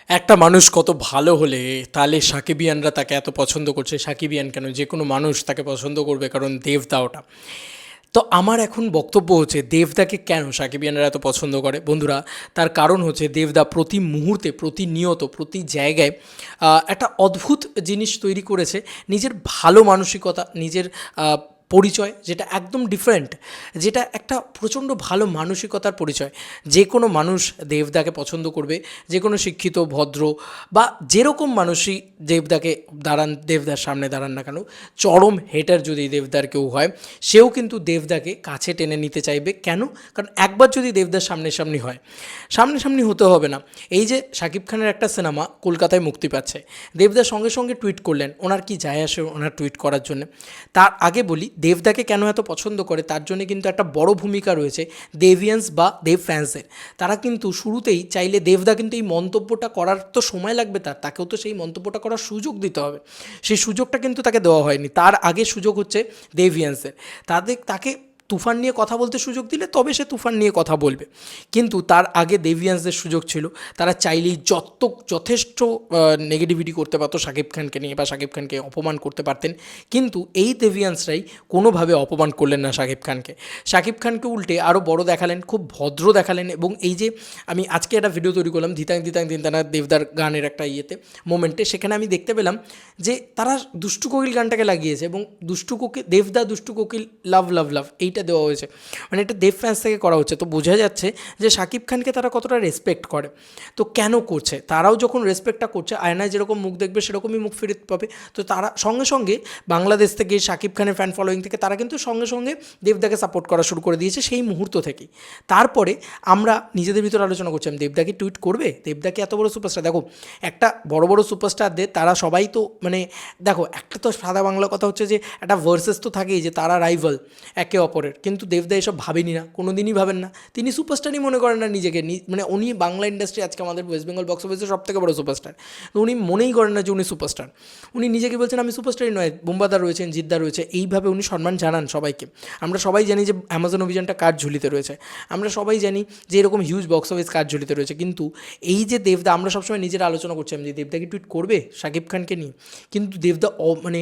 একটা মানুষ কত ভালো হলে তাহলে সাকিবিয়ানরা তাকে এত পছন্দ করছে। সাকিবিয়ান কেন, যে কোনো মানুষ তাকে পছন্দ করবে, কারণ দেবদা ওটা। তো আমার এখন বক্তব্য হচ্ছে দেবদাকে কেন সাকিবিয়ানরা এত পছন্দ করে বন্ধুরা। তার কারণ হচ্ছে দেবদা প্রতি মুহূর্তে, প্রতিনিয়ত, প্রতি জায়গায় একটা অদ্ভুত জিনিস তৈরি করেছে। নিজের ভালো মানসিকতা, নিজের পরিচয়, যেটা একদম ডিফারেন্ট, যেটা একটা প্রচণ্ড ভালো মানসিকতার পরিচয়। যে কোনো মানুষ দেবদাকে পছন্দ করবে, যে কোনো শিক্ষিত, ভদ্র বা যেরকম মানুষই দেবদার সামনে দাঁড়ান না কেন, চরম হেটার যদি দেবদার কেউ হয়, সেও কিন্তু দেবদাকে কাছে টেনে নিতে চাইবে। কেন? কারণ একবার যদি দেবদার সামনাসামনি হয়, সামনাসামনি হতে হবে না। এই যে শাকিব খানের একটা সিনেমা কলকাতায় মুক্তি পাচ্ছে, দেবদার সঙ্গে সঙ্গে টুইট করলেন, ওনার কি যায় আসে ওনার টুইট করার জন্য। তার আগে বলি দেবদাকে কেন এত পছন্দ করে, তার জন্য কিন্তু একটা বড় ভূমিকা রয়েছে দেভিয়ান্স বা দেব ফ্যান্সের। তারা কিন্তু শুরুতেই চাইলে, দেবদা কিন্তু এই মন্তব্যটা করার তো সময় লাগবে, তাকেও তো সেই মন্তব্যটা করার সুযোগ দিতে হবে। সেই সুযোগটা কিন্তু তাকে দেওয়া হয়নি। তার আগে সুযোগ হচ্ছে দেভিয়ান্সের। তাকে তুফান নিয়ে কথা বলতে সুযোগ দিলে তবে সে তুফান নিয়ে কথা বলবে, কিন্তু তার আগে দেভিয়ান্সদের সুযোগ ছিল। তারা চাইলেই যথেষ্ট নেগেটিভিটি করতে পারতো শাকিব খানকে নিয়ে, বা শাকিব খানকে অপমান করতে পারতেন। কিন্তু এই দেভিয়ান্সরাই কোনোভাবে অপমান করলেন না শাকিব খানকে। শাকিব খানকে উল্টে আরও বড় দেখালেন, খুব ভদ্র দেখালেন। এবং এই যে আমি আজকে একটা ভিডিও তৈরি করলাম ধিতাং ধিতাং দিনতানা দেবদার গানের একটা মোমেন্টে, সেখানে আমি দেখতে পেলাম যে তারা দুষ্টু কোকিল গানটাকে লাগিয়েছে, এবং দেবদা দুষ্টু কোকিল লাভ লাভ লাভ এইটা দেওয়া হয়েছে। মানে এটা দেব ফ্যান্স থেকে করা হচ্ছে। তো বোঝা যাচ্ছে যে শাকিব খানকে তারা কতটা রেসপেক্ট করে। তো কেন করছে? তারাও যখন রেসপেক্টটা করছে, আয়নায় যেরকম মুখ দেখবে সেরকমই মুখ ফিরত পাবে। তো তারা সঙ্গে সঙ্গে বাংলাদেশ থেকে, শাকিব খানের ফ্যান ফলোয়িং থেকে, তারা কিন্তু সঙ্গে সঙ্গে দেবদাকে সাপোর্ট করা শুরু করে দিয়েছে সেই মুহূর্ত থেকেই। তারপরে আমরা নিজেদের ভিতরে আলোচনা করছিলাম, দেবদাকে টুইট করবে? দেবদাকে এত বড় সুপারস্টার, দেখো একটা বড় বড় সুপারস্টারদের তারা সবাই তো মানে, দেখো একটা তো সাদা বাংলা কথা হচ্ছে যে একটা ভার্সেস তো থাকেই, যে তারা রাইভাল একে অপরের। কিন্তু দেবদা এসব ভাবেনি না, কোনো দিনই ভাবেন না। তিনি সুপারস্টারই মনে করেন না নিজেকে। মানে উনি বাংলা ইন্ডাস্ট্রি, আজকে আমাদের ওয়েস্ট বেঙ্গল বক্স অফিসের সব থেকে বড় সুপারস্টার, তো উনি মনেই করেন না যে উনি সুপারস্টার। উনি নিজেকে বলছেন আমি সুপারস্টারই নয়, বুম্বাদা রয়েছেন, জিদ্দা রয়েছে, এইভাবে উনি সম্মান জানান সবাইকে। আমরা সবাই জানি যে অ্যামাজন অভিযানটা কার ঝুলিতে রয়েছে, আমরা সবাই জানি যে এরকম হিউজ বক্স অফিস কার ঝুলিতে রয়েছে। কিন্তু এই যে দেবদা, আমরা সবসময় নিজেরা আলোচনা করছিলাম যে দেবদা কি টুইট করবে শাকিব খানকে নিয়ে, কিন্তু দেবদা মানে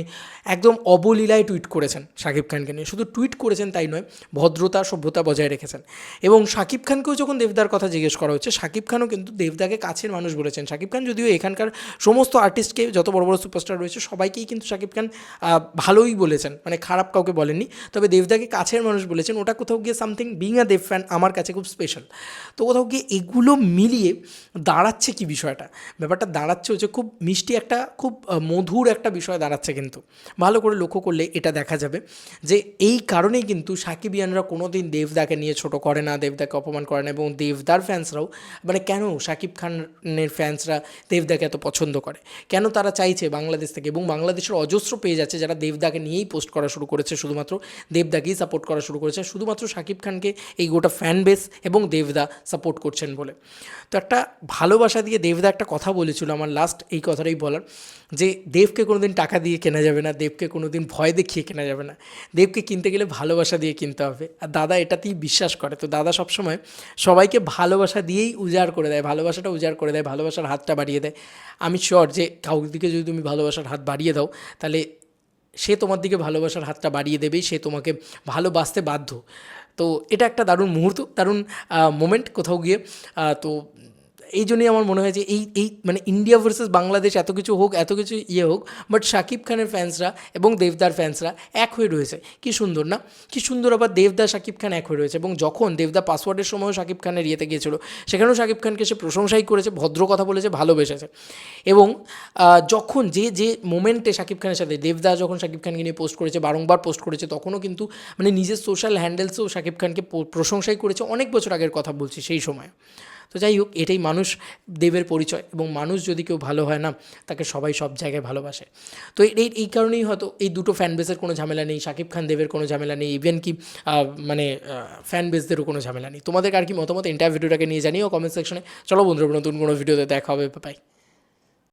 একদম অবলীলায় টুইট করেছেন শাকিব খানকে নিয়ে। শুধু টুইট করেছেন তাই নয়, ভদ্রতা, সভ্যতা বজায় রেখেছেন। এবং শাকিব খানকেও যখন দেবদার কথা জিজ্ঞেস করা হচ্ছে, শাকিব খানও কিন্তু দেবদাকে কাছের মানুষ বলেছেন। শাকিব খান যদিও এখানকার সমস্ত আর্টিস্টকে, যত বড় বড় সুপারস্টার রয়েছে সবাইকেই কিন্তু শাকিব খান ভালোই বলেছেন, মানে খারাপ কাউকে বলেননি। তবে দেবদাকে কাছের মানুষ বলেছেন, ওটা কোথাও গিয়ে something, being a Dev fan আমার কাছে খুব স্পেশাল। তো কোথাও গিয়ে এগুলো মিলিয়ে দাঁড়াচ্ছে কি বিষয়টা, ব্যাপারটা দাঁড়াচ্ছে হচ্ছে খুব মিষ্টি একটা, খুব মধুর একটা বিষয় দাঁড়াচ্ছে। কিন্তু ভালো করে লক্ষ্য করলে এটা দেখা যাবে যে এই কারণেই কিন্তু সাকিবিয়ানরা কোনো দিন দেবদাকে নিয়ে ছোট করে না, দেবদাকে অপমান করে না। এবং দেবদার ফ্যান্সরাও, মানে কেন শাকিব খানের ফ্যান্সরা দেবদাকে এত পছন্দ করে, কেন তারা চাইছে বাংলাদেশ থেকে, এবং বাংলাদেশের অজস্র পেজ আছে যারা দেবদাকে নিয়েই পোস্ট করা শুরু করেছে, শুধুমাত্র দেবদাকেই সাপোর্ট করা শুরু করেছে, শুধুমাত্র শাকিব খানকে এই গোটা ফ্যান বেস এবং দেবদা সাপোর্ট করছেন বলে। তো একটা ভালোবাসা দিয়ে দেবদা একটা কথা বলেছিল, আমার লাস্ট এই কথাটাই বলার, যে দেবকে কোনো দিন টাকা দিয়ে কেনা যাবে না, দেবকে কোনো দিন ভয় দেখিয়ে কেনা যাবে না, দেবকে কিনতে গেলে ভালোবাসা দিয়ে কিনতে হবে। আর দাদা এটাতেই বিশ্বাস করে। তো দাদা সবসময় সবাইকে ভালোবাসা দিয়েই উজাড় করে দেয়, ভালোবাসাটা উজাড় করে দেয়, ভালোবাসার হাতটা বাড়িয়ে দেয়। আমি শিওর যে কাউর দিকে যদি তুমি ভালোবাসার হাত বাড়িয়ে দাও, তাহলে সে তোমার দিকে ভালোবাসার হাতটা বাড়িয়ে দেবেই, সে তোমাকে ভালোবাসতে বাধ্য। তো এটা একটা দারুণ মুহূর্ত, দারুণ মোমেন্ট কোথাও গিয়ে। তো এই জন্যই আমার মনে হয় যে এই মানে ইন্ডিয়া ভার্সেস বাংলাদেশ এত কিছু হোক, এত কিছু হোক, বাট শাকিব খানের ফ্যান্সরা এবং দেবদার ফ্যান্সরা এক হয়ে রয়েছে। কি সুন্দর না? কি সুন্দর। আবার দেবদা শাকিব খান এক হয়ে রয়েছে। এবং যখন দেবদা পাসওয়ার্ডের সময়ও শাকিব খানের গিয়েছিল, সেখানেও শাকিব খানকে সে প্রশংসাই করেছে, ভদ্র কথা বলেছে, ভালোবেসেছে। এবং যখন যে মোমেন্টে শাকিব খানের সাথে দেবদা যখন শাকিব খানকে নিয়ে পোস্ট করেছে, বারংবার পোস্ট করেছে, তখনও কিন্তু মানে নিজের সোশ্যাল হ্যান্ডেলসেও শাকিব খানকে প্রশংসাই করেছে। অনেক বছর আগের কথা বলছি, সেই সময়। তো যাই হোক, এটাই মানুষ, দেবের পরিচয়। এবং মানুষ যদি কেউ ভালো হয় না, তাকে সবাই সব জায়গায় ভালোবাসে। তো এই কারণেই হয়তো এই দুটো ফ্যান বেসের কোনো ঝামেলা নেই, শাকিব খান দেবের কোনো ঝামেলা নেই, ইভেন কি মানে ফ্যান বেসদেরও কোনো ঝামেলা নেই। তোমাদের আর কি মতামত এন্টায়ার ভিডিওটাকে নিয়ে জানিও কমেন্ট সেকশনে। চলো বন্ধুরা, নতুন কোনো ভিডিওতে দেখা হবে, বাই।